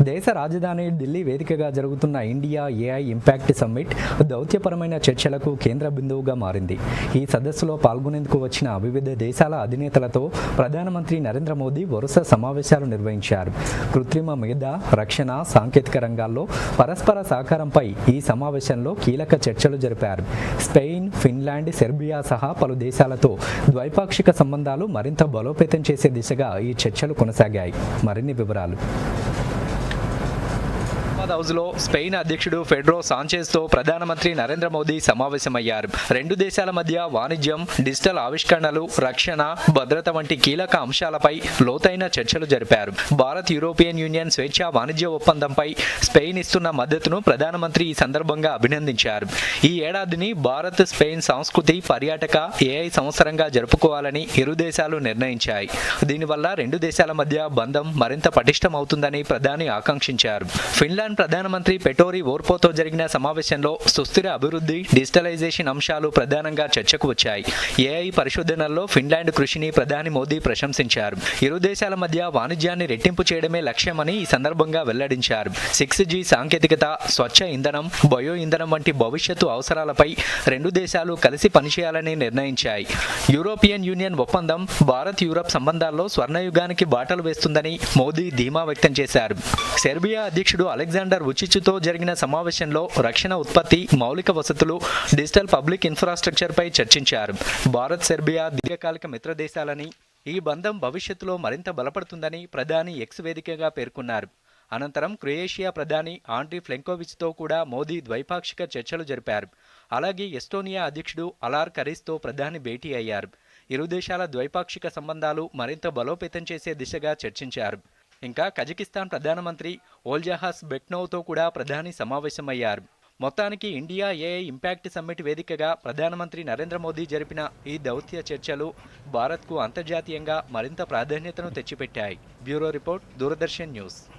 దేశ రాజధాని ఢిల్లీ వేదికగా జరుగుతున్న ఇండియా ఏఐ ఇంపాక్ట్ సమ్మిట్ దౌత్యపరమైన చర్చలకు కేంద్ర బిందువుగా మారింది. ఈ సదస్సులో పాల్గొనేందుకు వచ్చిన వివిధ దేశాల అధినేతలతో ప్రధానమంత్రి నరేంద్ర మోదీ వరుస సమావేశాలు నిర్వహించారు. కృత్రిమ మేధ, రక్షణ, సాంకేతిక రంగాల్లో పరస్పర సహకారంపై ఈ సమావేశంలో కీలక చర్చలు జరిపారు. స్పెయిన్, ఫిన్లాండ్, సెర్బియా సహా పలు దేశాలతో ద్వైపాక్షిక సంబంధాలు మరింత బలోపేతం చేసే దిశగా ఈ చర్చలు కొనసాగాయి. మరిన్ని వివరాలు. హౌస్లో స్పెయిన్ అధ్యక్షుడు ఫెడ్రో సాంచెజ్తో ప్రధానమంత్రి నరేంద్ర మోదీ సమావేశమయ్యారు. రెండు దేశాల మధ్య వాణిజ్యం, డిజిటల్ ఆవిష్కరణలు, రక్షణ, భద్రత వంటి కీలక అంశాలపై లోతైన చర్చలు జరిపారు. భారత్ యూరోపియన్ యూనియన్ స్వేచ్ఛా వాణిజ్య ఒప్పందంపై స్పెయిన్ ఇస్తున్న మద్దతును ప్రధానమంత్రి ఈ సందర్భంగా అభినందించారు. ఈ ఏడాదిని భారత్ స్పెయిన్ సంస్కృతి, పర్యాటక, ఏఐ సంవత్సరంగా జరుపుకోవాలని ఇరు దేశాలు నిర్ణయించాయి. దీనివల్ల రెండు దేశాల మధ్య బంధం మరింత పటిష్టమవుతుందని ప్రధాని ఆకాంక్షించారు. ఫిన్లాండ్ ప్రధానమంత్రి పెటోరి ఓర్పోతో జరిగిన సమావేశంలో సుస్థిర అభివృద్ధి, డిజిటలైజేషన్ అంశాలు ప్రధానంగా చర్చకు వచ్చాయి. ఏఐ పరిశోధనల్లో ఫిన్లాండ్ కృషిని ప్రధాని మోదీ ప్రశంసించారు. ఇరు దేశాల మధ్య వాణిజ్యాన్ని రెట్టింపు చేయడమే లక్ష్యమని ఈ సందర్భంగా వెల్లడించారు. 6G సాంకేతికత, స్వచ్ఛ ఇంధనం, బయో ఇంధనం వంటి భవిష్యత్తు అవసరాలపై రెండు దేశాలు కలిసి పనిచేయాలని నిర్ణయించాయి. యూరోపియన్ యూనియన్ ఒప్పందం భారత్ యూరప్ సంబంధాల్లో స్వర్ణయుగానికి బాటలు వేస్తుందని మోదీ ధీమా వ్యక్తం చేశారు. సెర్బియా అధ్యక్షుడు అలెగ్జాండర్ వుచిచ్తో జరిగిన సమావేశంలో రక్షణ ఉత్పత్తి, మౌలిక వసతులు, డిజిటల్ పబ్లిక్ ఇన్ఫ్రాస్ట్రక్చర్పై చర్చించారు. భారత్, సెర్బియా దీర్ఘకాలిక మిత్ర దేశాలని, ఈ బంధం భవిష్యత్తులో మరింత బలపడుతుందని ప్రధాని ఎక్స్ వేదికగా పేర్కొన్నారు. అనంతరం క్రొయేషియా ప్రధాని ఆండ్రీ ప్లెంకోవిచ్తో కూడా మోదీ ద్వైపాక్షిక చర్చలు జరిపారు. అలాగే ఎస్టోనియా అధ్యక్షుడు అలార్ కరీస్తో ప్రధాని భేటీ అయ్యారు. ఇరు దేశాల ద్వైపాక్షిక సంబంధాలు మరింత బలోపేతం చేసే దిశగా చర్చించారు. ఇంకా కజకిస్తాన్ ప్రధానమంత్రి ఓల్జహాస్ బెక్నోవ్తో కూడా ప్రధాని సమావేశమయ్యారు. మొత్తానికి ఇండియా ఏఐ ఇంపాక్ట్ సమ్మిట్ వేదికగా ప్రధానమంత్రి నరేంద్ర మోదీ జరిపిన ఈ దౌత్య చర్చలు భారత్కు అంతర్జాతీయంగా మరింత ప్రాధాన్యతను తెచ్చిపెట్టాయి. Bureau report, Doordarshan news.